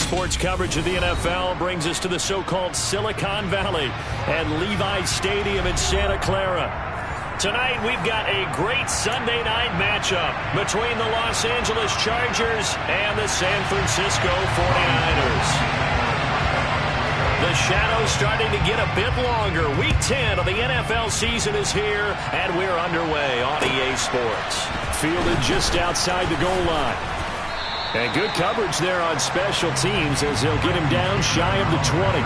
Sports coverage of the NFL brings us to the so-called Silicon Valley at Levi's Stadium in Santa Clara. Tonight, we've got a great Sunday night matchup between the Los Angeles Chargers and the San Francisco 49ers. The shadow's starting to get a bit longer. Week 10 of the NFL season is here, and we're underway on EA Sports. Fielded just outside the goal line. And good coverage there on special teams as they'll get him down shy of the 20.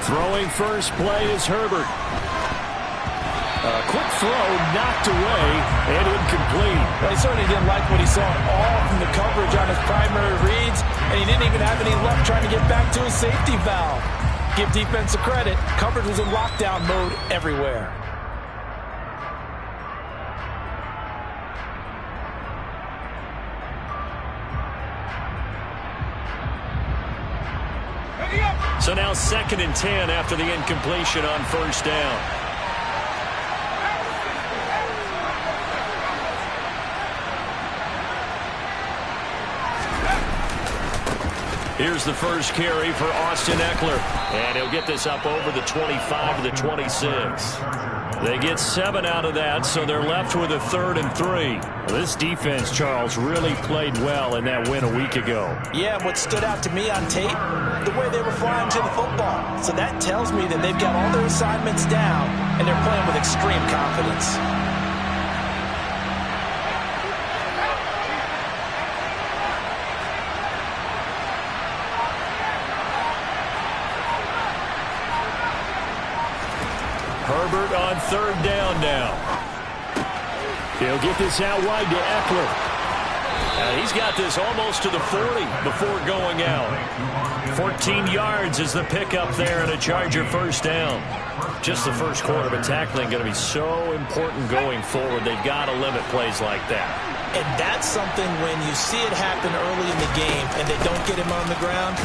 Throwing first play is Herbert. A quick throw knocked away and incomplete. Well, he certainly didn't like what he saw at all from the coverage on his primary reads, and he didn't even have any luck trying to get back to his safety valve. Give defense a credit. Coverage was in lockdown mode everywhere. So now 2nd and 10 after the incompletion on first down. Here's the first carry for Austin Ekeler. And he'll get this up over the 25 to the 26. They get 7 out of that, so they're left with a 3rd and 3. Well, this defense, Charles, really played well in that win a week ago. Yeah, what stood out to me on tape, the way they were flying to the football. So that tells me that they've got all their assignments down, and they're playing with extreme confidence. Herbert on 3rd down now. He'll get this out wide to Ekeler. And he's got this almost to the 40 before going out. 14 yards is the pickup there and a Charger first down. Just the first quarter, but tackling going to be so important going forward. They've got to limit plays like that. And that's something when you see it happen early in the game and they don't get him on the ground,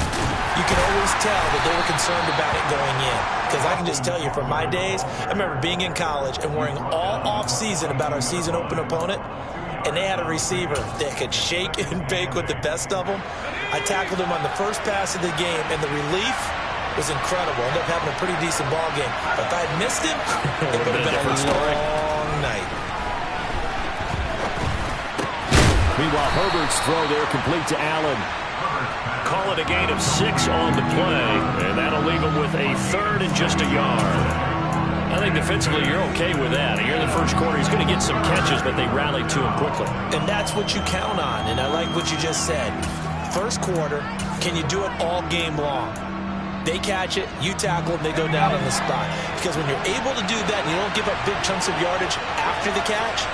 you can always tell that they were concerned about it going in. Because I can just tell you from my days, I remember being in college and worrying all off-season about our season open opponent, and they had a receiver that could shake and bake with the best of them. I tackled him on the first pass of the game, and the relief was incredible. Ended up having a pretty decent ball game. But if I had missed him, it would have been a long night. Meanwhile, Herbert's throw there complete to Allen. Call it a gain of 6 on the play, and that'll leave him with a 3rd and just a yard. I think defensively you're okay with that. Here in the first quarter, he's going to get some catches, but they rallied to him quickly. And that's what you count on, and I like what you just said. First quarter, can you do it all game long? They catch it, you tackle them, they go down on the spot. Because when you're able to do that and you don't give up big chunks of yardage after the catch,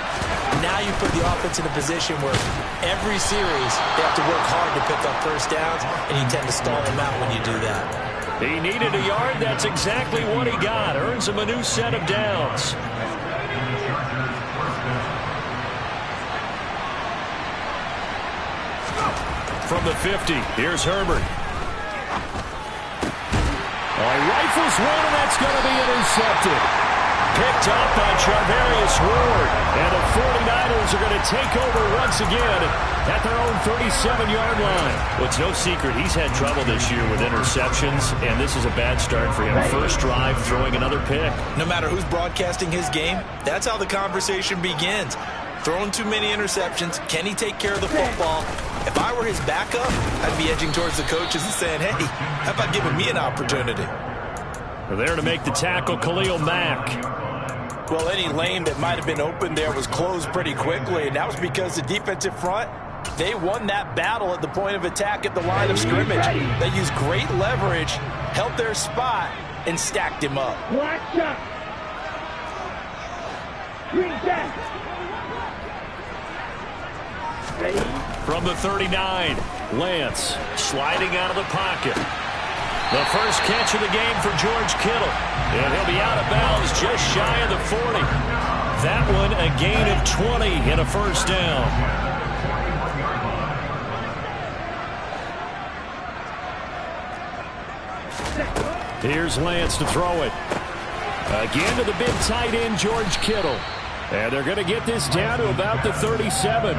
now you put the offense in a position where every series they have to work hard to pick up first downs, and you tend to stall them out when you do that. He needed a yard. That's exactly what he got. Earns him a new set of downs. From the 50, here's Herbert. Rifles one, and that's going to be intercepted. Picked up by Charvarius Ward. And the 49ers are going to take over once again at their own 37-yard line. Well, it's no secret he's had trouble this year with interceptions, and this is a bad start for him. First drive, throwing another pick. No matter who's broadcasting his game, that's how the conversation begins. Throwing too many interceptions. Can he take care of the football? If I were his backup, I'd be edging towards the coaches and saying, hey, how about giving me an opportunity? There to make the tackle, Khalil Mack. Well, any lane that might have been open there was closed pretty quickly, and that was because the defensive front, they won that battle at the point of attack at the line of scrimmage. They used great leverage, held their spot, and stacked him up. Watch out! Green back! From the 39, Lance sliding out of the pocket. The first catch of the game for George Kittle. And he'll be out of bounds just shy of the 40. That one a gain of 20 and a first down. Here's Lance to throw it. Again to the big tight end, George Kittle. And they're going to get this down to about the 37.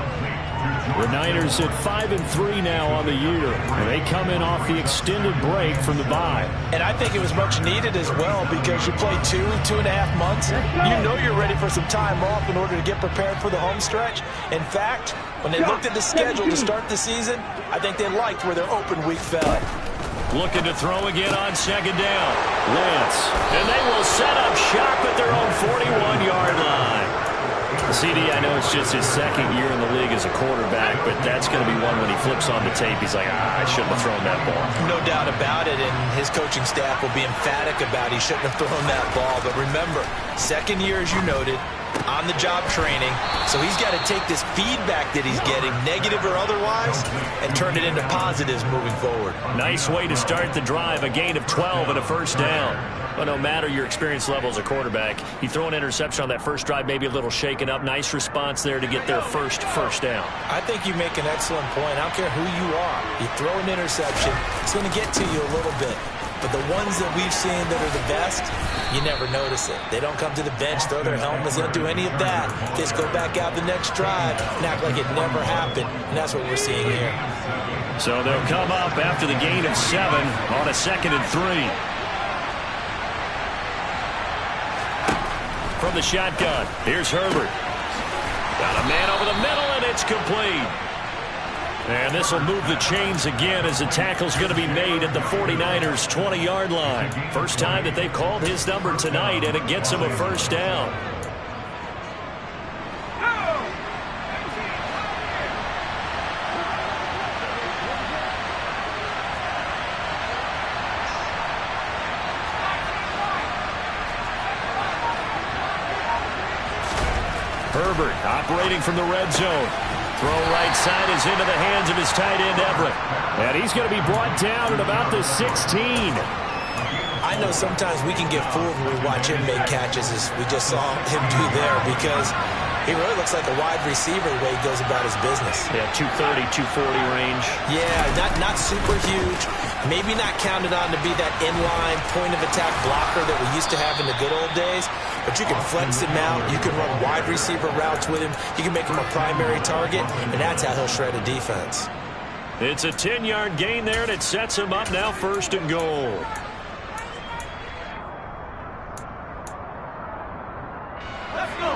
The Niners at 5-3 now on the year. And they come in off the extended break from the bye. And I think it was much needed as well because you play 2.5 months. You know you're ready for some time off in order to get prepared for the home stretch. In fact, when they looked at the schedule to start the season, I think they liked where their open week fell. Looking to throw again on second down. Lance. And they will set up shop at their own 41-yard line. CD, I know it's just his second year in the league as a quarterback, but that's going to be one when he flips on the tape. He's like, I shouldn't have thrown that ball. No doubt about it, and his coaching staff will be emphatic about he shouldn't have thrown that ball. But remember, second year, as you noted, on-the-job training. So he's got to take this feedback that he's getting, negative or otherwise, and turn it into positives moving forward. Nice way to start the drive, a gain of 12 and a first down. But no matter your experience level as a quarterback, you throw an interception on that first drive, maybe a little shaken up. Nice response there to get their first down. I think you make an excellent point. I don't care who you are. You throw an interception, it's going to get to you a little bit. But the ones that we've seen that are the best, you never notice it. They don't come to the bench, throw their helmets, they don't do any of that. They just go back out the next drive and act like it never happened. And that's what we're seeing here. So they'll come up after the gain of 7 on a 2nd and 3. From the shotgun, here's Herbert. Got a man over the middle, and it's complete. And this will move the chains again as the tackle's going to be made at the 49ers' 20-yard line. First time that they've called his number tonight, and it gets him a first down. Herbert operating from the red zone. Throw right side is into the hands of his tight end, Everett. And he's going to be brought down at about the 16. I know sometimes we can get fooled when we watch him make catches, as we just saw him do there, because he really looks like a wide receiver the way he goes about his business. Yeah, 230, 240 range. Yeah, not super huge. Maybe not counted on to be that inline point-of-attack blocker that we used to have in the good old days. But you can flex him out. You can run wide receiver routes with him. You can make him a primary target, and that's how he'll shred a defense. It's a 10-yard gain there, and it sets him up now 1st and goal. Let's go.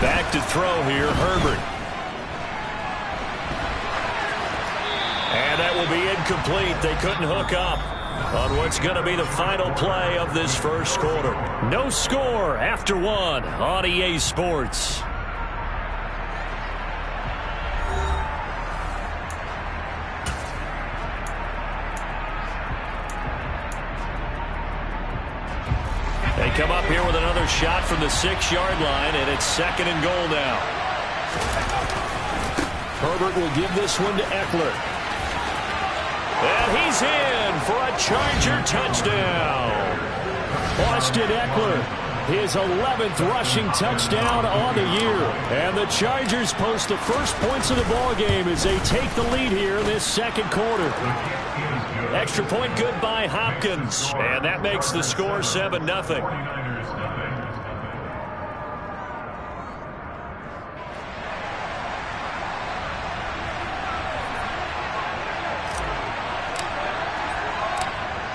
Back to throw here, Herbert. And that will be incomplete. They couldn't hook up on what's going to be the final play of this first quarter. No score after 1 on EA Sports. They come up here with another shot from the 6-yard line, and it's 2nd and goal now. Herbert will give this one to Eckler. And he's in for a Charger touchdown. Austin Eckler, his 11th rushing touchdown on the year. And the Chargers post the first points of the ball game as they take the lead here in this second quarter. Extra point good by Hopkins. And that makes the score 7-0.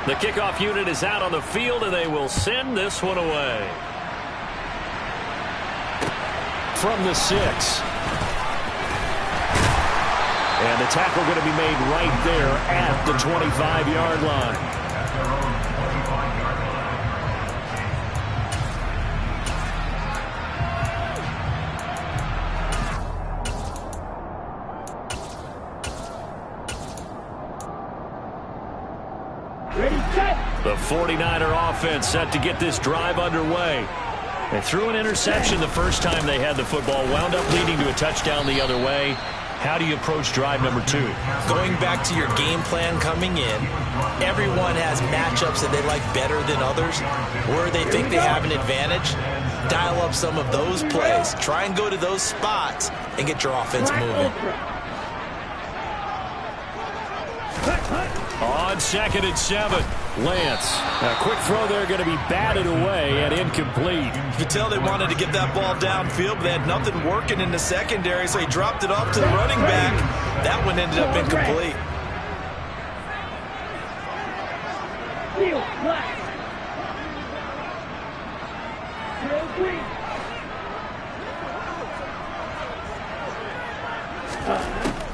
The kickoff unit is out on the field, and they will send this one away. From the 6. And the tackle going to be made right there at the 25-yard line. The 49er offense set to get this drive underway. They threw an interception the first time they had the football, wound up leading to a touchdown the other way. How do you approach drive number 2? Going back to your game plan coming in, everyone has matchups that they like better than others. Where they think they have an advantage, dial up some of those plays. Try and go to those spots and get your offense moving. On 2nd and 7, Lance. A quick throw there going to be batted away and incomplete. You could tell they wanted to get that ball downfield, but they had nothing working in the secondary, so he dropped it off to the running back. That one ended up incomplete.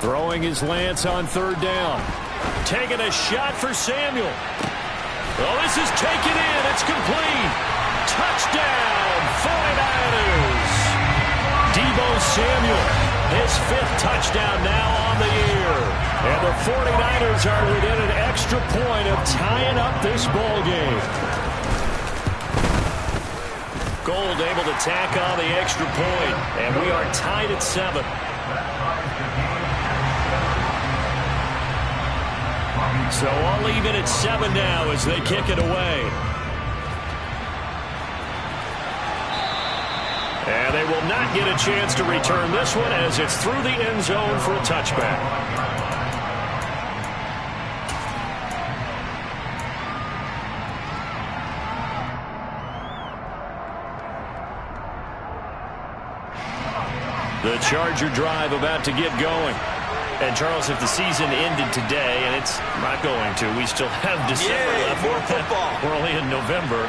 Throwing is Lance on 3rd down. Taking a shot for Samuel. Oh, this is taken in. It's complete. Touchdown, 49ers. Deebo Samuel, his 5th touchdown now on the year. And the 49ers are within an extra point of tying up this ball game. Gold able to tack on the extra point, and we are tied at 7. So I'll leave it at 7 now as they kick it away. And they will not get a chance to return this one as it's through the end zone for a touchback. The Charger drive about to get going. And, Charles, if the season ended today, and it's not going to, we still have December left. More football. We're only in November.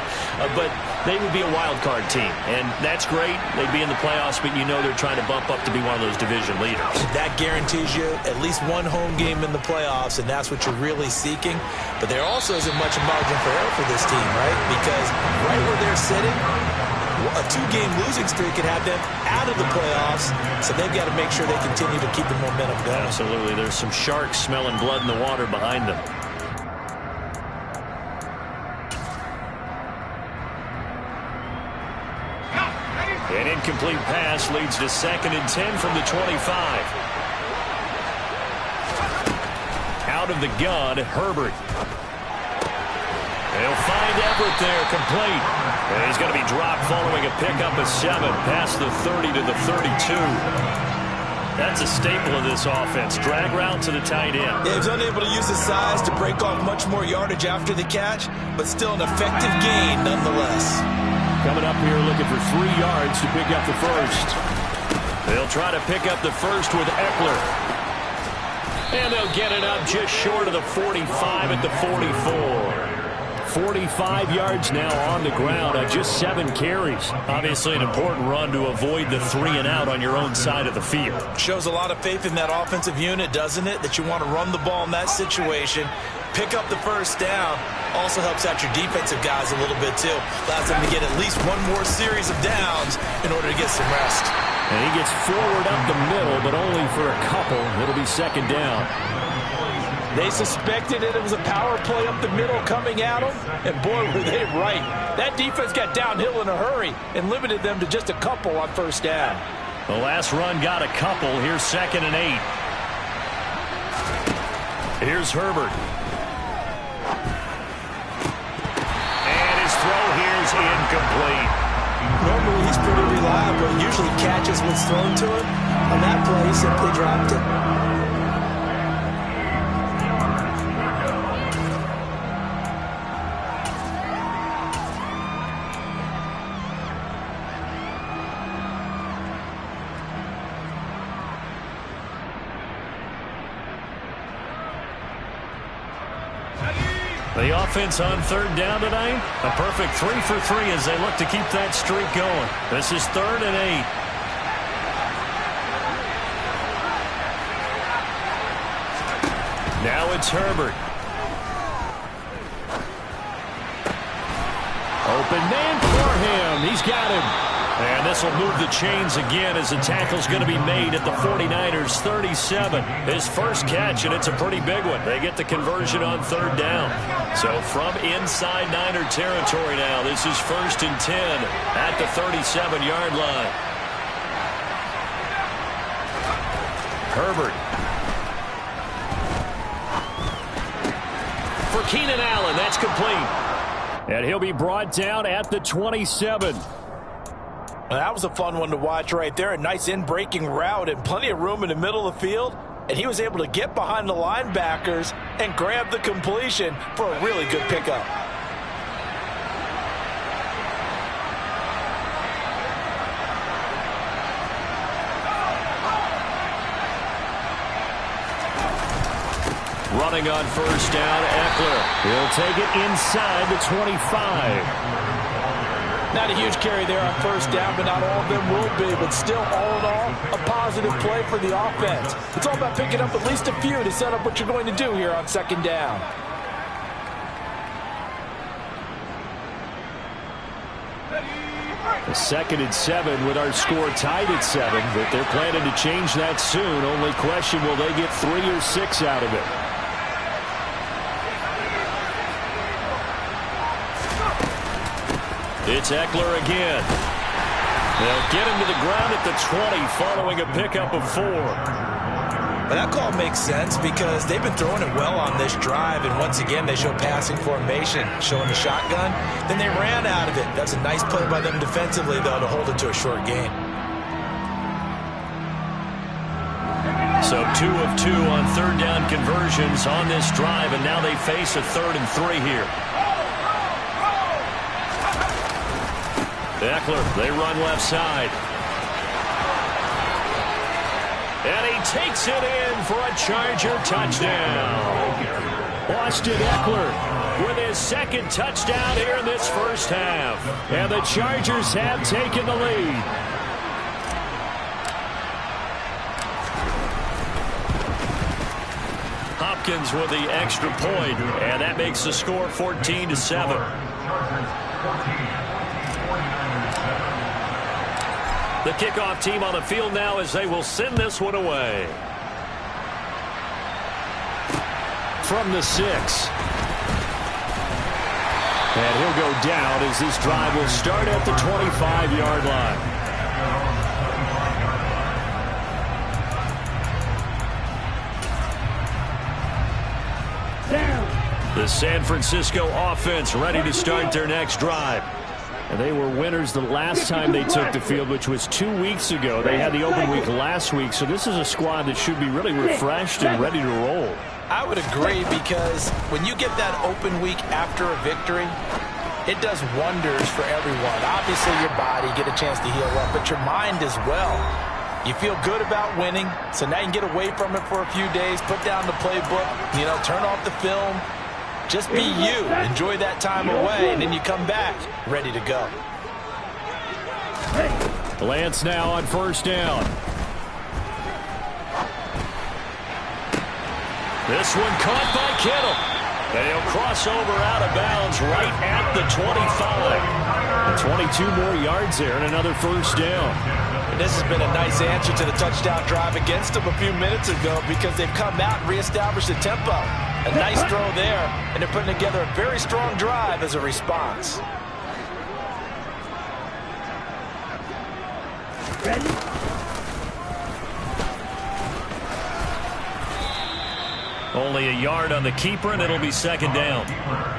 But they would be a wild card team. And that's great. They'd be in the playoffs, but you know they're trying to bump up to be one of those division leaders. That guarantees you at least one home game in the playoffs, and that's what you're really seeking. But there also isn't much margin for error for this team, right? Because right where they're sitting, a 2-game losing streak could have them out of the playoffs, so they've got to make sure they continue to keep the momentum going. Absolutely. There's some sharks smelling blood in the water behind them. An incomplete pass leads to 2nd and 10 from the 25. Out of the gun, Herbert. They'll find Everett there, complete. And he's going to be dropped following a pickup of 7 past the 30 to the 32. That's a staple of this offense. Drag route to the tight end. Yeah, he was unable to use his size to break off much more yardage after the catch, but still an effective gain nonetheless. Coming up here looking for 3 yards to pick up the first. They'll try to pick up the first with Eckler. And they'll get it up just short of the 45 at the 44. 45 yards now on the ground on just 7 carries. Obviously an important run to avoid the 3-and-out on your own side of the field. Shows a lot of faith in that offensive unit, doesn't it? That you want to run the ball in that situation. Pick up the first down. Also helps out your defensive guys a little bit, too. Allows them to get at least one more series of downs in order to get some rest. And he gets forward up the middle, but only for a couple. It'll be 2nd down. They suspected it was a power play up the middle coming at them, and boy, were they right. That defense got downhill in a hurry and limited them to just a couple on 1st down. The last run got a couple. Here's 2nd and 8. Here's Herbert. And his throw here's incomplete. Normally he's pretty reliable. He usually catches what's thrown to him. On that play, he simply dropped it. The offense on 3rd down tonight, a perfect 3 for 3 as they look to keep that streak going. This is 3rd and 8. Now it's Herbert. Open man for him. He's got him. And this will move the chains again as the tackle's going to be made at the 49ers 37. His first catch, and it's a pretty big one. They get the conversion on third down. So from inside Niner territory now, this is 1st and 10 at the 37-yard line. Herbert. For Keenan Allen, that's complete. And he'll be brought down at the 27. That was a fun one to watch right there. A nice in-breaking route and plenty of room in the middle of the field. And he was able to get behind the linebackers and grab the completion for a really good pickup. Running on first down, Eckler. He'll take it inside the 25. Not a huge carry there on first down, but not all of them will be. But still, all in all, a positive play for the offense. It's all about picking up at least a few to set up what you're going to do here on second down. A 2nd and 7 with our score tied at 7, but they're planning to change that soon. Only question, will they get 3 or 6 out of it? It's Eckler again. They'll get him to the ground at the 20 following a pickup of 4. But that call makes sense because they've been throwing it well on this drive, and once again they show passing formation, showing the shotgun. Then they ran out of it. That's a nice play by them defensively, though, to hold it to a short gain. So 2 of 2 on third down conversions on this drive, and now they face a 3rd and 3 here. Eckler, they run left side. And he takes it in for a Charger touchdown. Austin Eckler with his 2nd touchdown here in this first half. And the Chargers have taken the lead. Hopkins with the extra point, and that makes the score 14-7. The kickoff team on the field now as they will send this one away. From the 6. And he'll go down as this drive will start at the 25-yard line. The San Francisco offense ready to start their next drive. And they were winners the last time they took the field, which was 2 weeks ago. They had the open week last week, so this is a squad that should be really refreshed and ready to roll. I would agree, because when you get that open week after a victory, it does wonders for everyone. Obviously, your body, get a chance to heal up, but your mind as well. You feel good about winning, so now you can get away from it for a few days, put down the playbook, turn off the film. Just be you. Enjoy that time away, and then you come back ready to go. Lance now on first down. This one caught by Kittle. And he'll cross over out of bounds right at the 25. 22 more yards there and another first down. And this has been a nice answer to the touchdown drive against them a few minutes ago, because they've come out and reestablished the tempo. A nice throw there, and they're putting together a very strong drive as a response. Ready? Only a yard on the keeper, and it'll be second down.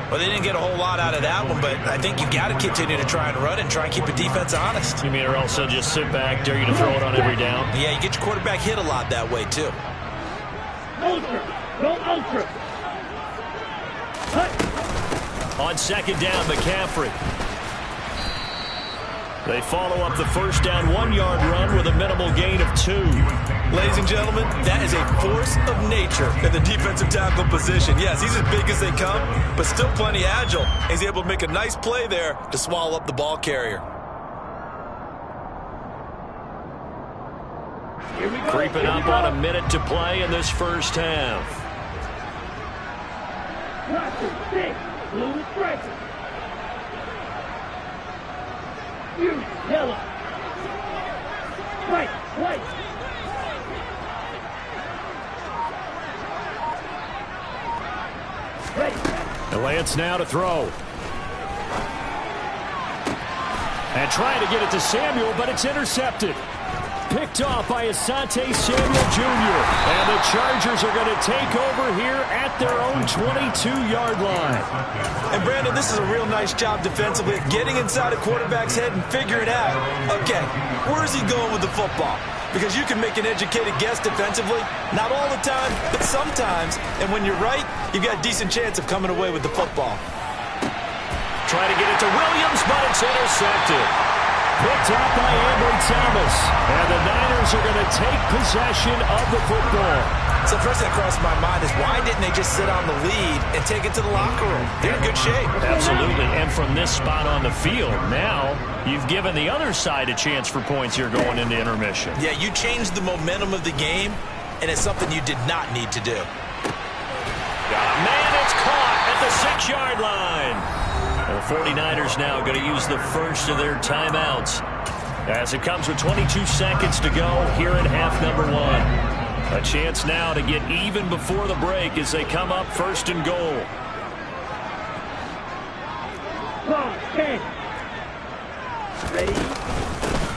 Well, they didn't get a whole lot out of that one, but I think you've got to continue to try and run and try and keep the defense honest. You mean, or else they'll just sit back, dare you to throw it on every down? Yeah, you get your quarterback hit a lot that way, too. Ultra. Go ultra. On second down, McCaffrey. They follow up the first down 1-yard run with a minimal gain of 2. Ladies and gentlemen, that is a force of nature in the defensive tackle position. Yes, he's as big as they come, but still plenty agile. He's able to make a nice play there to swallow up the ball carrier. Here we go. Creeping up on a minute to play in this first half. Blue striker. You, Hella. Right, right. The Lance now to throw. And trying to get it to Samuel, but it's intercepted. Picked off by Asante Samuel Jr. And the Chargers are going to take over here at their own 22-yard line. And Brandon, this is a real nice job defensively, getting inside a quarterback's head and figuring out, okay, where's he going with the football? Because you can make an educated guess defensively, not all the time, but sometimes. And when you're right, you've got a decent chance of coming away with the football. Trying to get it to Williams, but it's intercepted. Picked up by Ambry Thomas. And the Niners are going to take possession of the football. So the first thing that crossed my mind is why didn't they just sit on the lead and take it to the locker room? They're in good shape. Absolutely. And from this spot on the field, now you've given the other side a chance for points here going into intermission. Yeah, you changed the momentum of the game, and it's something you did not need to do. Got a man, it's caught at the 6-yard line. The 49ers now going to use the first of their timeouts as it comes with 22 seconds to go here in half number 1. A chance now to get even before the break as they come up first and goal. 10. Ready?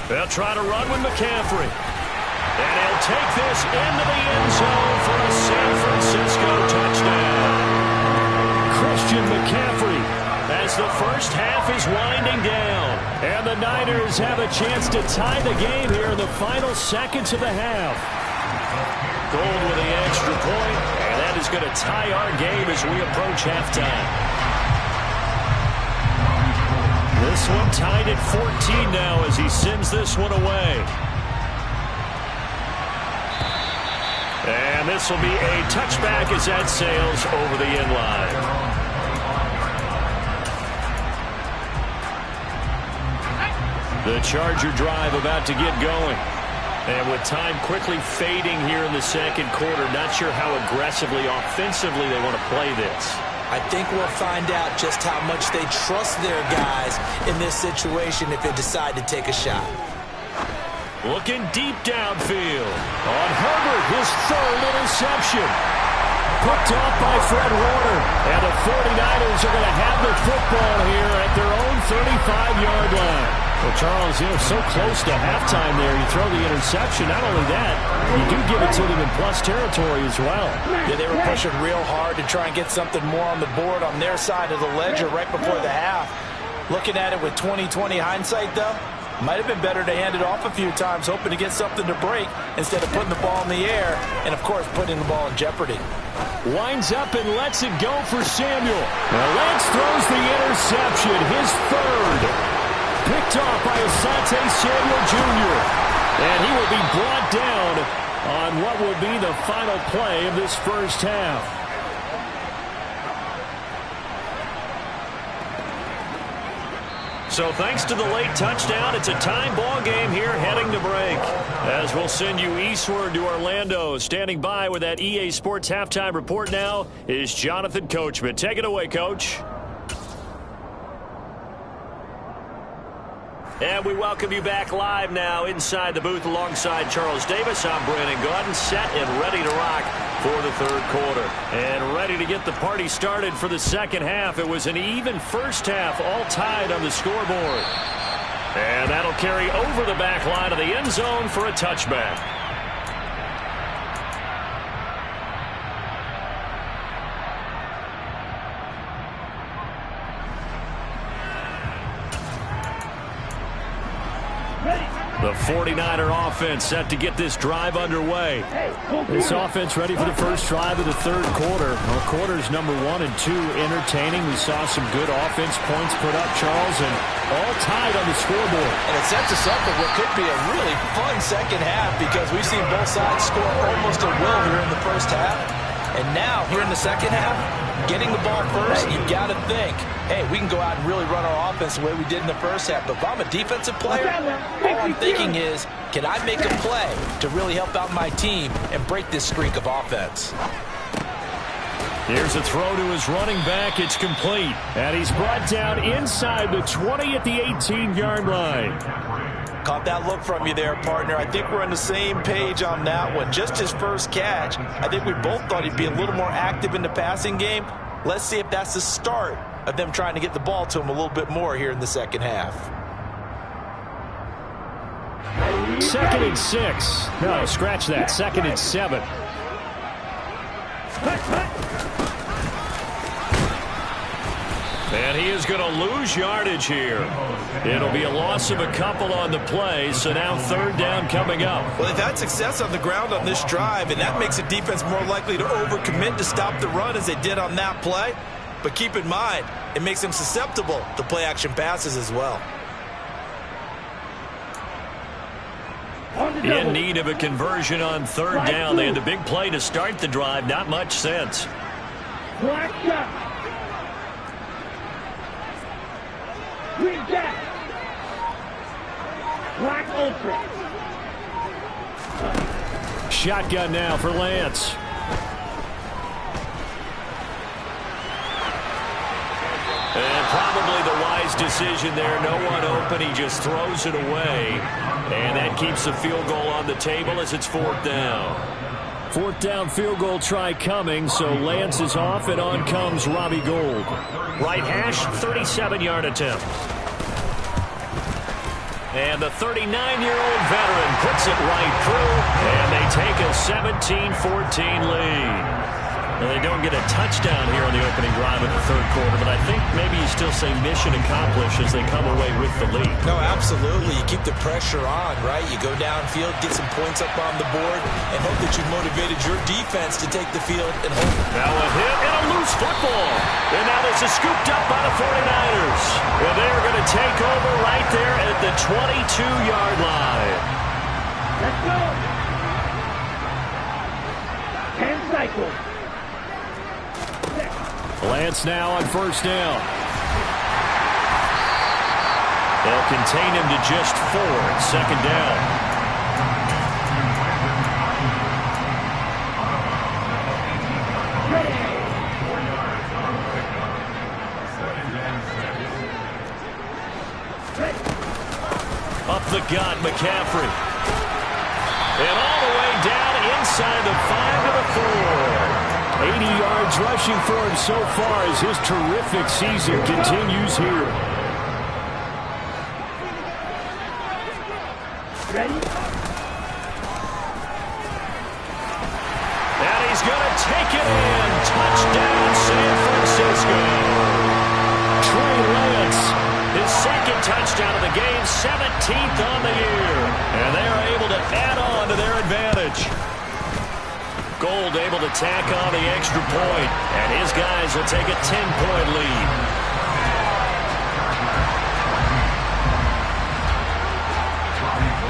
They'll try to run with McCaffrey. And he'll take this into the end zone for a San Francisco touchdown. Christian McCaffrey, as the first half is winding down. And the Niners have a chance to tie the game here in the final seconds of the half. Gold with the extra point, and that is going to tie our game as we approach halftime. This one tied at 14 now as he sends this one away. And this will be a touchback as that sails over the end line. The Charger drive about to get going. And with time quickly fading here in the second quarter, not sure how aggressively, offensively they want to play this. I think we'll find out just how much they trust their guys in this situation if they decide to take a shot. Looking deep downfield. On Herbert, his third interception. Picked off by Fred Warner. And the 49ers are going to have the football here at their own 35-yard line. Well, Charles, so close to halftime there. You throw the interception. Not only that, you do give it to them in plus territory as well. Yeah, they were pushing real hard to try and get something more on the board on their side of the ledger right before the half. Looking at it with 20/20 hindsight, though, might have been better to hand it off a few times, hoping to get something to break instead of putting the ball in the air and, of course, putting the ball in jeopardy. Winds up and lets it go for Samuel. Now Lance throws the interception, his third. Picked off by Asante Samuel Jr. And he will be brought down on what will be the final play of this first half. So thanks to the late touchdown, it's a time ball game here heading to break. As we'll send you eastward to Orlando. Standing by with that EA Sports halftime report now is Jonathan Coachman. Take it away, Coach. And we welcome you back live now inside the booth alongside Charles Davis. I'm Brandon Gaudin, set and ready to rock for the third quarter. And ready to get the party started for the second half. It was an even first half, all tied on the scoreboard. And that'll carry over the back line of the end zone for a touchback. The 49er offense set to get this drive underway. This offense ready for the first drive of the third quarter. Well, quarters number 1 and 2 entertaining. We saw some good offense points put up, Charles, and all tied on the scoreboard. And it sets us up for what could be a really fun second half because we've seen both sides score almost at will here in the first half. And now, here in the second half, getting the ball first, you've got to think, hey, we can go out and really run our offense the way we did in the first half. But if I'm a defensive player, all I'm thinking is, can I make a play to really help out my team and break this streak of offense? Here's a throw to his running back. It's complete. And he's brought down inside the 20 at the 18-yard line. Caught that look from you there, partner. I think we're on the same page on that one. Just his first catch. I think we both thought he'd be a little more active in the passing game. Let's see if that's the start of them trying to get the ball to him a little bit more here in the second half. 2nd and 6. No, scratch that. 2nd and 7. And he is going to lose yardage here. It'll be a loss of a couple on the play, so now 3rd down coming up. Well, they've had success on the ground on this drive, and that makes the defense more likely to overcommit to stop the run as they did on that play. But keep in mind, it makes them susceptible to play-action passes as well. In need of a conversion on 3rd down. They had the big play to start the drive. Not much sense. Black shot. Green jack. Black ultra. Shotgun now for Lance. And probably the wise decision there. No one open. He just throws it away. And that keeps the field goal on the table as it's 4th down. 4th down field goal try coming, so Lance is off, and on comes Robbie Gould. Right hash, 37-yard attempt. And the 39-year-old veteran puts it right through, and they take a 17-14 lead. Well, they don't get a touchdown here on the opening drive of the 3rd quarter, but I think maybe you still say mission accomplished as they come away with the lead. No, absolutely. You keep the pressure on, right? You go downfield, get some points up on the board, and hope that you've motivated your defense to take the field and hold. Now a hit and a loose football. And now this is scooped up by the 49ers. Well, they're going to take over right there at the 22-yard line. Let's go. 10 cycles. Lance now on 1st down. They'll contain him to just 4 at 2nd down. Up the gut, McCaffrey. And all the way down inside the 5 to the 4. 80 yards rushing for him so far as his terrific season continues here. Ready? And he's going to take it in. Touchdown, San Francisco. Trey Lance, his 2nd touchdown of the game, 17th on the year. And they are able to add on to their advantage. Gould able to tack on the extra point, and his guys will take a 10-point lead.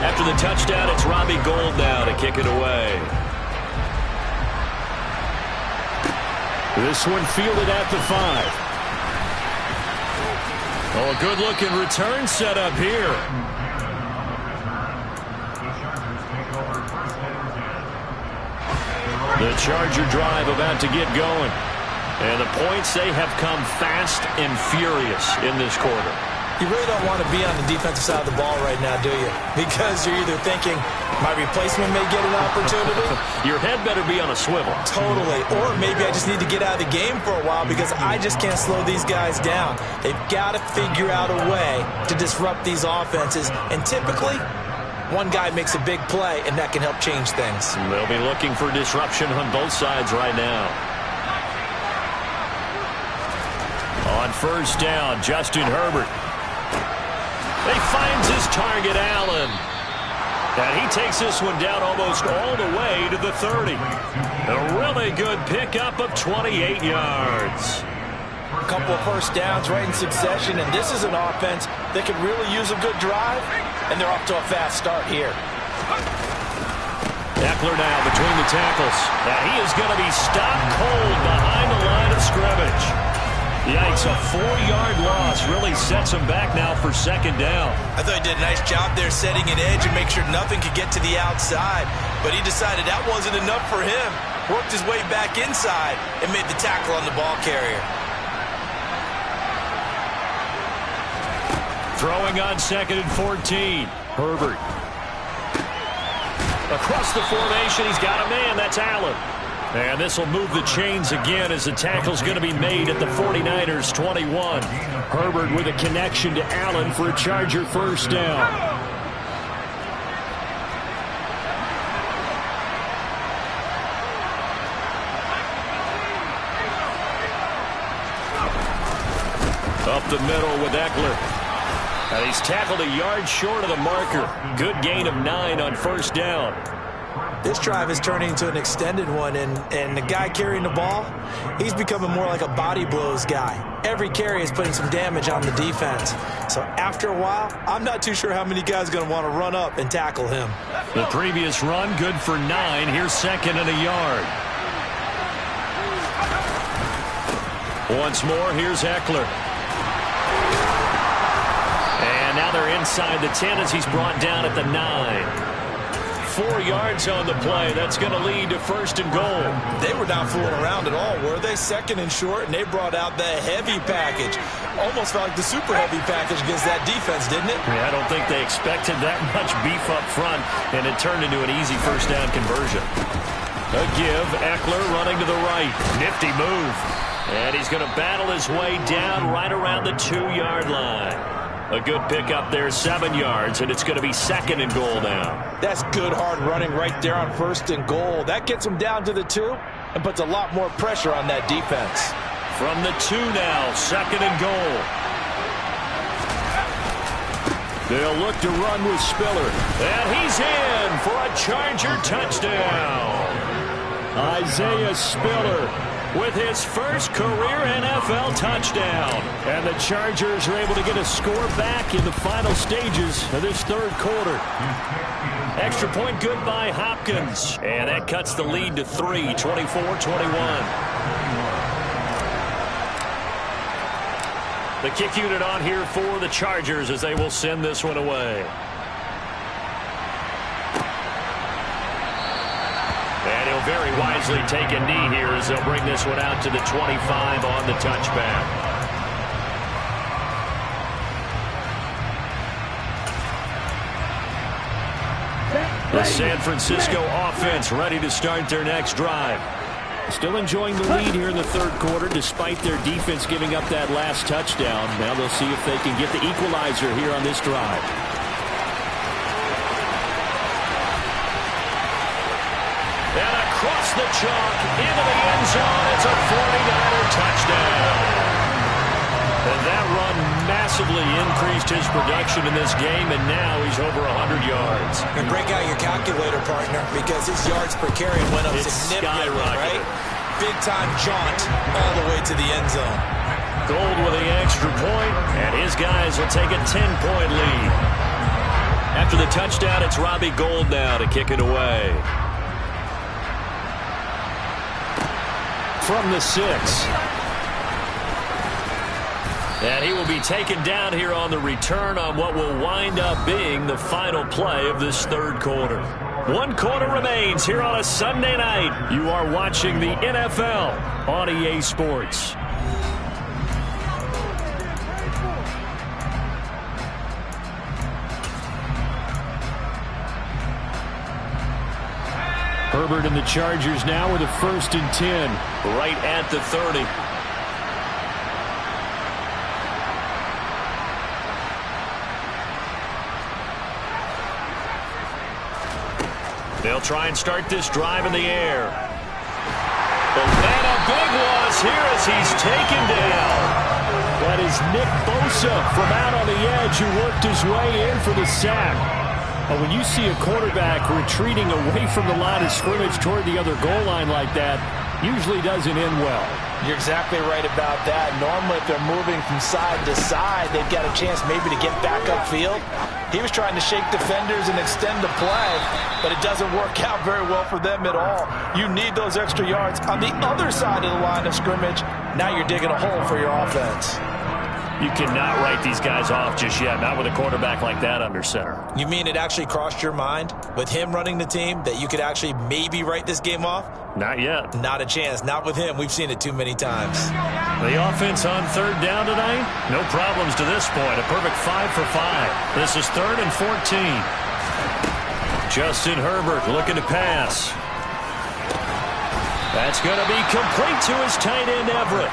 After the touchdown, it's Robbie Gould now to kick it away. This one fielded at the 5. Oh, a good-looking return set up here. The Charger drive about to get going. And the points, they have come fast and furious in this quarter. You really don't want to be on the defensive side of the ball right now, do you? Because you're either thinking, my replacement may get an opportunity. Your head better be on a swivel. Totally. Or maybe I just need to get out of the game for a while because I just can't slow these guys down. They've got to figure out a way to disrupt these offenses. And typically, one guy makes a big play, and that can help change things. They'll be looking for disruption on both sides right now. On 1st down, Justin Herbert. He finds his target, Allen. And he takes this one down almost all the way to the 30. A really good pickup of 28 yards. A couple of 1st downs right in succession, and this is an offense that can really use a good drive, and they're off to a fast start here. Eckler now between the tackles. Now he is going to be stopped cold behind the line of scrimmage. Yikes, a 4-yard loss really sets him back now for 2nd down. I thought he did a nice job there setting an edge and make sure nothing could get to the outside, but he decided that wasn't enough for him. Worked his way back inside and made the tackle on the ball carrier. Throwing on 2nd and 14. Herbert. Across the formation, he's got a man. That's Allen. And this will move the chains again as the tackle's going to be made at the 49ers 21. Herbert with a connection to Allen for a Charger first down. Up the middle with Eckler. And he's tackled a yard short of the marker. Good gain of 9 on first down. This drive is turning into an extended one, and the guy carrying the ball, he's becoming more like a body blows guy. Every carry is putting some damage on the defense. So after a while, I'm not too sure how many guys are going to want to run up and tackle him. The previous run, good for 9. Here's second and a yard. Once more, here's Eckler. And now they're inside the 10 as he's brought down at the 9. 4 yards on the play. That's going to lead to first and goal. They were not fooling around at all, were they? Second and short, and they brought out the heavy package. Almost felt like the super heavy package against that defense, didn't it? Yeah, I don't think they expected that much beef up front, and it turned into an easy first down conversion. A give, Eckler running to the right. Nifty move. And he's going to battle his way down right around the 2-yard line. A good pickup there, 7 yards, and it's going to be second and goal now. That's good hard running right there on first and goal. That gets them down to the 2 and puts a lot more pressure on that defense. From the 2 now, second and goal. They'll look to run with Spiller. And he's in for a Charger touchdown. Isaiah Spiller with his first career NFL touchdown. And the Chargers are able to get a score back in the final stages of this third quarter. Extra point good by Hopkins. And that cuts the lead to 3, 24-21. The kick unit on here for the Chargers as they will send this one away. And he'll very wisely take a knee here as they'll bring this one out to the 25 on the touchback. The San Francisco offense ready to start their next drive. Still enjoying the lead here in the third quarter despite their defense giving up that last touchdown. Now they'll see if they can get the equalizer here on this drive. And across the chalk into the end zone. It's a 49er touchdown. And that run massively increased his production in this game, and now he's over 100 yards. And break out your calculator, partner, because his yards per carry went up significantly, right? Big-time jaunt all the way to the end zone. Gold with the extra point, and his guys will take a 10-point lead. After the touchdown, it's Robbie Gould now to kick it away. From the 6. And he will be taken down here on the return on what will wind up being the final play of this third quarter. 1 quarter remains here on a Sunday night. You are watching the NFL on EA Sports. Herbert and the Chargers now with a 1st and 10. Right at the 30. They'll try and start this drive in the air. And a big loss here as he's taken down. That is Nick Bosa from out on the edge who worked his way in for the sack. When you see a quarterback retreating away from the line of scrimmage toward the other goal line like that, usually doesn't end well. You're exactly right about that. Normally, if they're moving from side to side, they've got a chance maybe to get back upfield. He was trying to shake defenders and extend the play, but it doesn't work out very well for them at all. You need those extra yards on the other side of the line of scrimmage. Now you're digging a hole for your offense. You cannot write these guys off just yet, not with a quarterback like that under center. You mean it actually crossed your mind with him running the team that you could actually maybe write this game off? Not yet. Not a chance. Not with him. We've seen it too many times. The offense on third down tonight, no problems to this point. A perfect 5 for 5. This is 3rd and 14. Justin Herbert looking to pass. That's going to be complete to his tight end, Everett.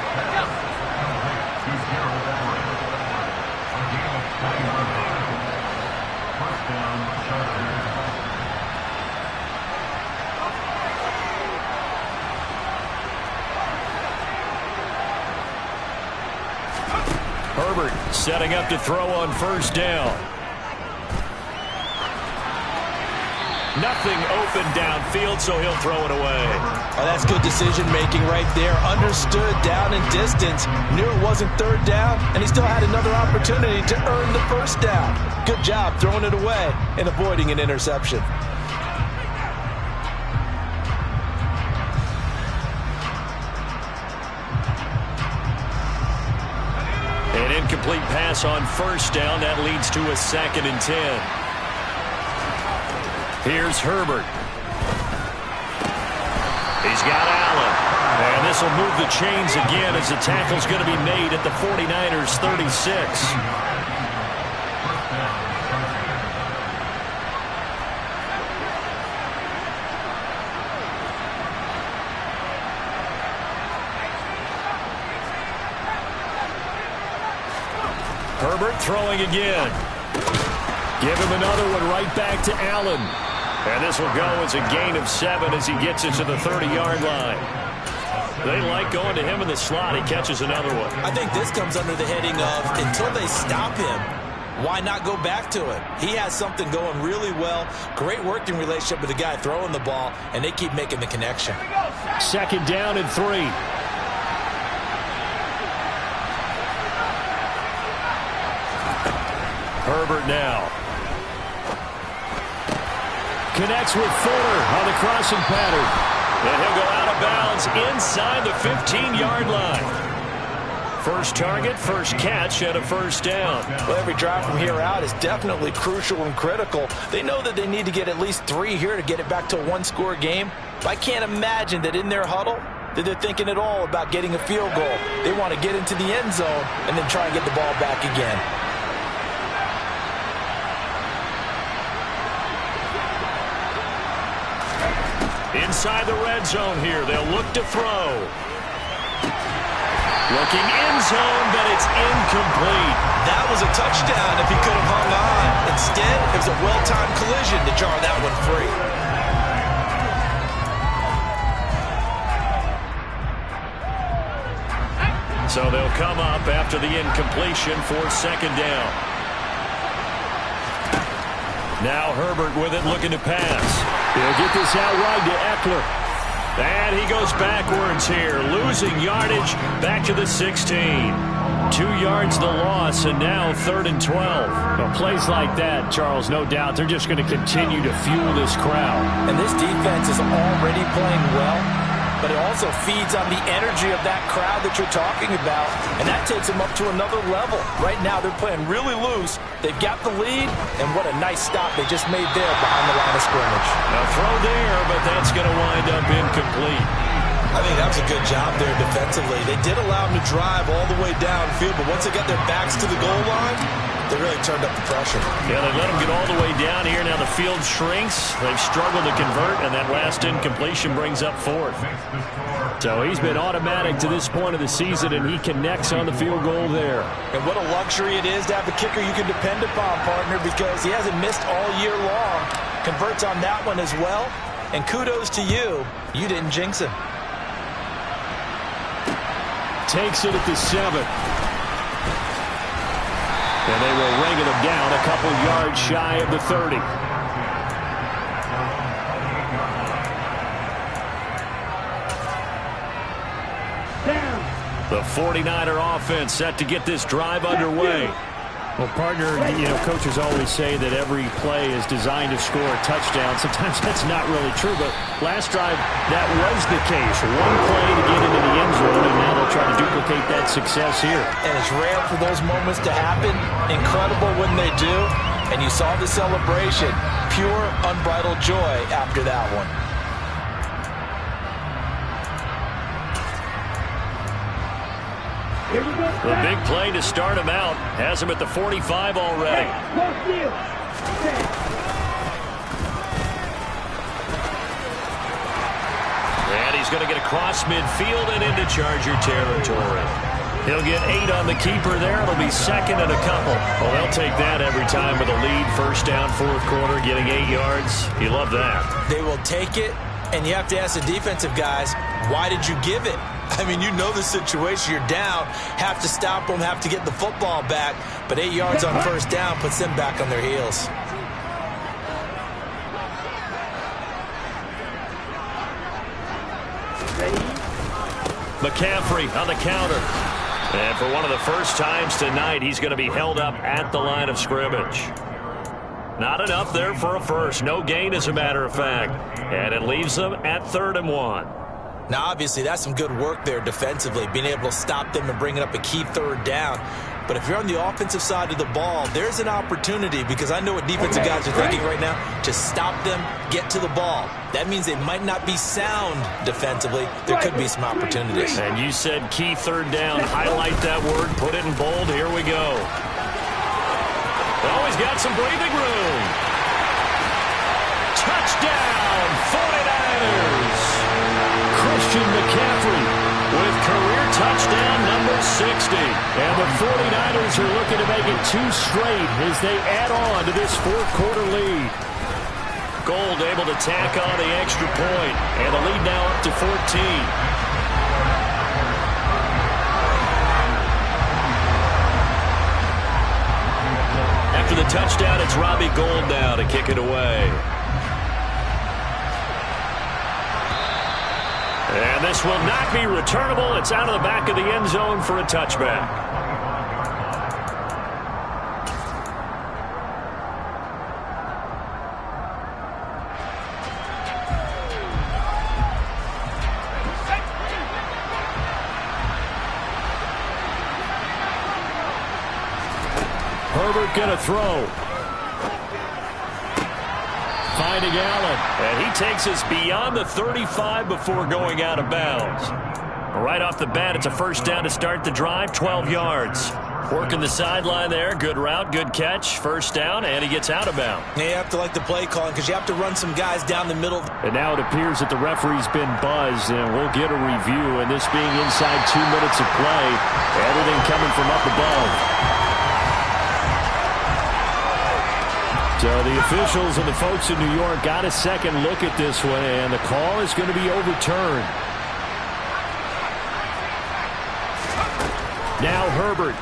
Herbert setting up to throw on first down. Nothing open downfield, so he'll throw it away. Oh, that's good decision-making right there. Understood down and distance. Knew it wasn't third down, and he still had another opportunity to earn the first down. Good job throwing it away and avoiding an interception. An incomplete pass on first down. That leads to a 2nd and 10. Here's Herbert. He's got Allen. And this will move the chains again as the tackle's going to be made at the 49ers' 36. Herbert throwing again. Give him another one right back to Allen. And this will go as a gain of 7 as he gets it to the 30-yard line. They like going to him in the slot. He catches another one. I think this comes under the heading of until they stop him, why not go back to it? He has something going really well. Great working relationship with the guy throwing the ball, and they keep making the connection. 2nd down and 3. Herbert now. Connects with Fuller on the crossing pattern. And he'll go out of bounds inside the 15-yard line. First target, first catch, and a first down. Well, every drive from here out is definitely crucial and critical. They know that they need to get at least 3 here to get it back to a one-score game. But I can't imagine that in their huddle that they're thinking at all about getting a field goal. They want to get into the end zone and then try and get the ball back again. Inside the red zone here, they'll look to throw. Looking end zone, but it's incomplete. That was a touchdown if he could have hung on. Instead, it was a well-timed collision to jar that one free. So they'll come up after the incompletion for 2nd down. Now Herbert with it, looking to pass. He'll get this out wide to Eckler. And he goes backwards here, losing yardage back to the 16. 2 yards the loss, and now 3rd and 12. Well, plays like that, Charles, no doubt, they're just going to continue to fuel this crowd. And this defense is already playing well, but it also feeds on the energy of that crowd that you're talking about, and that takes them up to another level. Right now, they're playing really loose. They've got the lead, and what a nice stop they just made there behind the line of scrimmage. A throw there, but that's going to wind up incomplete. I think that was a good job there defensively. They did allow them to drive all the way downfield, but once they got their backs to the goal line, they really turned up the pressure. Yeah, they let them get all the way down here. Now the field shrinks. They've struggled to convert, and that last incompletion brings up 4th. So he's been automatic to this point of the season, and he connects on the field goal there. And what a luxury it is to have a kicker you can depend upon, partner, because he hasn't missed all year long. Converts on that one as well. And kudos to you. You didn't jinx him. Takes it at the 7. And they will ring him down a couple yards shy of the 30. Down. The 49er offense set to get this drive underway. Well, partner, coaches always say that every play is designed to score a touchdown. Sometimes that's not really true, but last drive, that was the case. One play to get into the end zone, and now they'll try to duplicate that success here. And it's rare for those moments to happen. Incredible when they do. And you saw the celebration. Pure, unbridled joy after that one. Here we go. The big play to start him out has him at the 45 already. Close deal. Set. And he's going to get across midfield and into Charger territory. He'll get 8 on the keeper there. It'll be second and a couple. Well, they'll take that every time with a lead. First down, fourth quarter, getting 8 yards. You love that. They will take it, and you have to ask the defensive guys, why did you give it? I mean, you know the situation. You're down, have to stop them, have to get the football back. But 8 yards on first down puts them back on their heels. McCaffrey on the counter. And for one of the first times tonight, he's going to be held up at the line of scrimmage. Not enough there for a first. No gain, as a matter of fact. And it leaves them at 3rd and 1. Now, obviously, that's some good work there defensively, being able to stop them and bringing up a key third down. But if you're on the offensive side of the ball, there's an opportunity, because I know what defensive guys are thinking right now, to stop them, get to the ball. That means they might not be sound defensively. There could be some opportunities. And you said key third down. Highlight that word. Put it in bold. Here we go. Oh, he's got some breathing room. Touchdown, 49ers. Christian McCaffrey with career touchdown number 60. And the 49ers are looking to make it 2 straight as they add on to this fourth quarter lead. Gold able to tack on the extra point, and the lead now up to 14. After the touchdown, it's Robbie Gould now to kick it away. And this will not be returnable. It's out of the back of the end zone for a touchback. Herbert going to throw. Finding Allen, and he takes us beyond the 35 before going out of bounds. Right off the bat, it's a first down to start the drive, 12 yards. Working the sideline there, good route, good catch, first down, and he gets out of bounds. You have to like the play calling, because you have to run some guys down the middle. And now it appears that the referee's been buzzed, and we'll get a review, and this being inside 2 minutes of play, everything coming from up above. So the officials and the folks in New York got a second look at this one, and the call is going to be overturned. Now Herbert.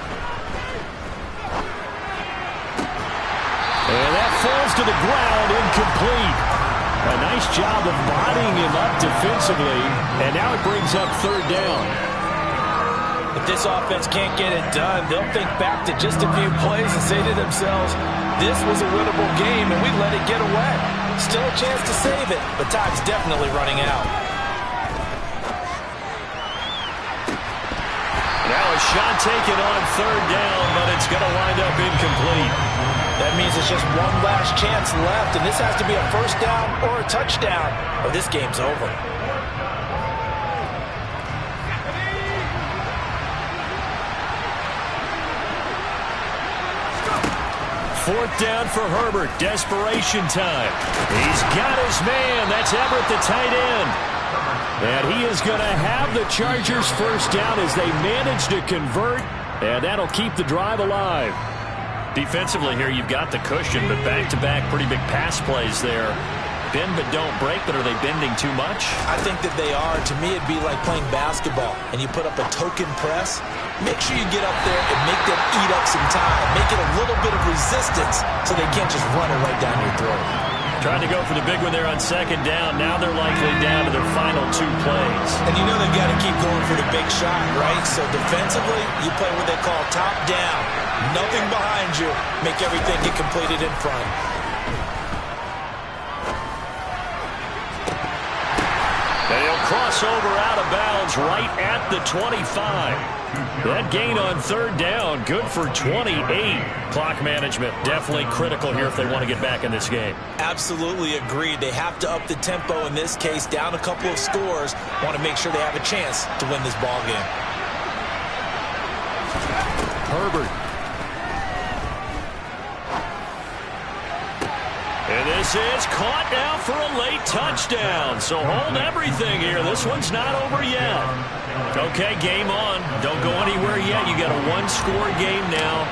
And that falls to the ground, incomplete. A nice job of bodying him up defensively, and now it brings up third down. If this offense can't get it done, they'll think back to just a few plays and say to themselves, this was a winnable game, and we let it get away. Still a chance to save it, but time's definitely running out. Now a shot taken on third down, but it's going to wind up incomplete. That means it's just one last chance left, and this has to be a first down or a touchdown, or this game's over. Fourth down for Herbert. Desperation time. He's got his man. That's Everett, the tight end. And he is going to have the Chargers first down as they manage to convert. And that'll keep the drive alive. Defensively here, you've got the cushion, but back-to-back pretty big pass plays there. Bend but don't break, but are they bending too much? I think that they are. To me, it'd be like playing basketball, and you put up a token press. Make sure you get up there and make them eat up some time. Make it a little bit of resistance so they can't just run it right down your throat. Trying to go for the big one there on second down. Now they're likely down to their final 2 plays. And you know they've got to keep going for the big shot, right? So defensively, you play what they call top down. nothing behind you. Make everything get completed in front. And he'll cross over out of bounds right at the 25. That gain on third down, good for 28. Clock management definitely critical here if they want to get back in this game. Absolutely agreed. They have to up the tempo in this case, down a couple of scores. Want to make sure they have a chance to win this ball game. Herbert. And this is caught now for a late touchdown. So hold everything here. This one's not over yet. Okay, game on. Don't go anywhere yet. You got a one-score game now.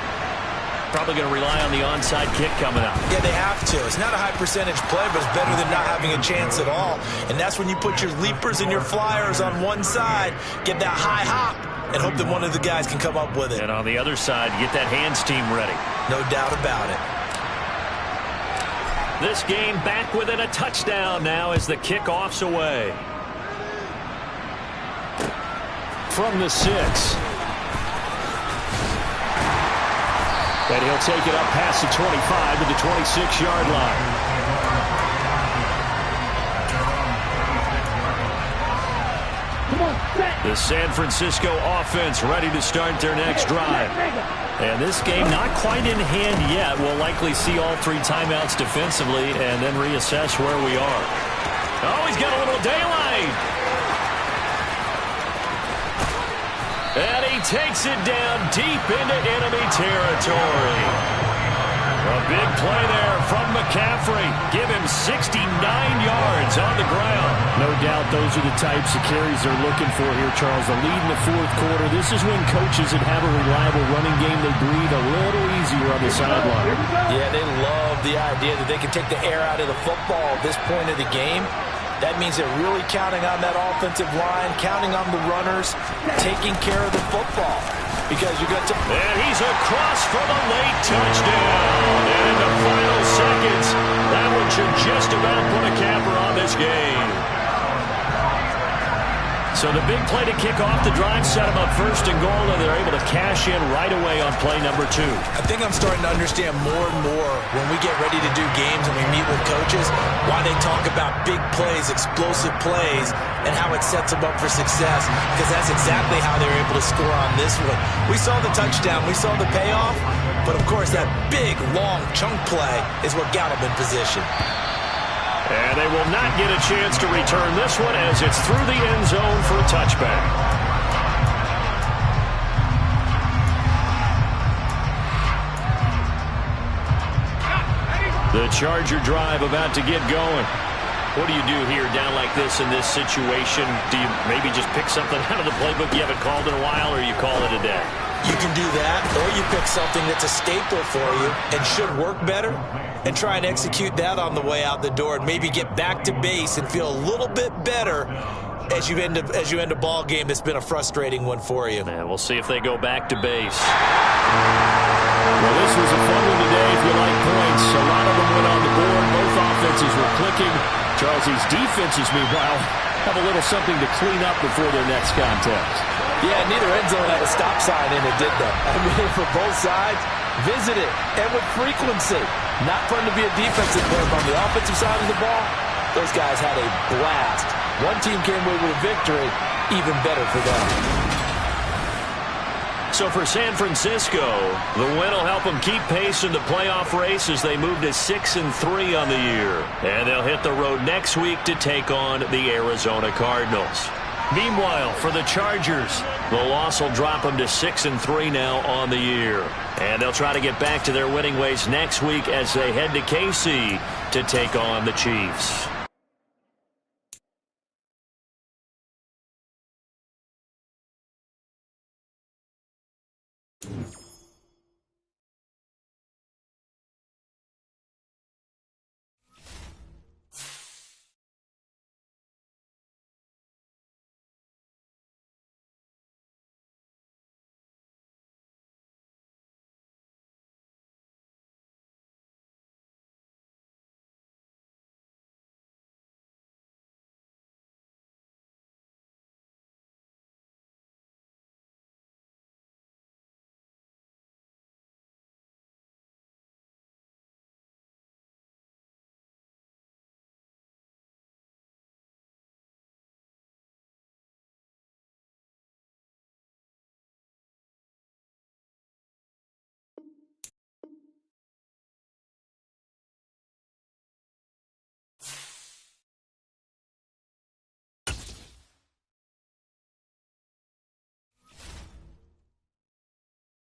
Probably going to rely on the onside kick coming up. Yeah, they have to. It's not a high percentage play, but it's better than not having a chance at all. And that's when you put your leapers and your flyers on one side, get that high hop, and hope that one of the guys can come up with it. And on the other side, get that hands team ready. No doubt about it. This game back within a touchdown now as the kickoff's away. From the 6. And he'll take it up past the 25 to the 26-yard line. The San Francisco offense ready to start their next drive. And this game not quite in hand yet. We'll likely see all 3 timeouts defensively and then reassess where we are. Oh, he's got a little daylight. And he takes it down deep into enemy territory. A big play there from McCaffrey. Give him 69 yards on the ground. No doubt those are the types of carries they're looking for here, Charles. The lead in the fourth quarter. This is when coaches that have a reliable running game, they breathe a little easier on the sideline. Yeah, they love the idea that they can take the air out of the football at this point of the game. That means they're really counting on that offensive line, counting on the runners, taking care of the football. Because you got to... And he's across for the late touchdown. And in the final seconds, that one should just about put a capper on this game. So the big play to kick off the drive set them up first and goal, and they're able to cash in right away on play number 2. I think I'm starting to understand more and more when we get ready to do games and we meet with coaches why they talk about big plays, explosive plays, and how it sets them up for success, because that's exactly how they were able to score on this one. We saw the touchdown, we saw the payoff, but of course that big, long chunk play is what got them in position. And they will not get a chance to return this one as it's through the end zone for a touchback. The Charger drive about to get going. What do you do here down like this in this situation? Do you maybe just pick something out of the playbook you haven't called in a while, or you call it a day? You can do that, or you pick something that's a staple for you and should work better and try and execute that on the way out the door and maybe get back to base and feel a little bit better as you end a ball game that's been a frustrating one for you. And we'll see if they go back to base. Well, this was a fun one today if you like points. A lot of them went on the board. Both offenses were clicking. Charles, these defenses, meanwhile, have a little something to clean up before their next contest. Yeah, neither end zone had a stop sign in it, did they? I mean, for both sides, visit it, and with frequency. Not fun to be a defensive player, but on the offensive side of the ball, those guys had a blast. One team came away with a victory, even better for them. So for San Francisco, the win will help them keep pace in the playoff race as they move to 6-3 on the year. And they'll hit the road next week to take on the Arizona Cardinals. Meanwhile, for the Chargers, the loss will drop them to 6-3 now on the year. And they'll try to get back to their winning ways next week as they head to KC to take on the Chiefs.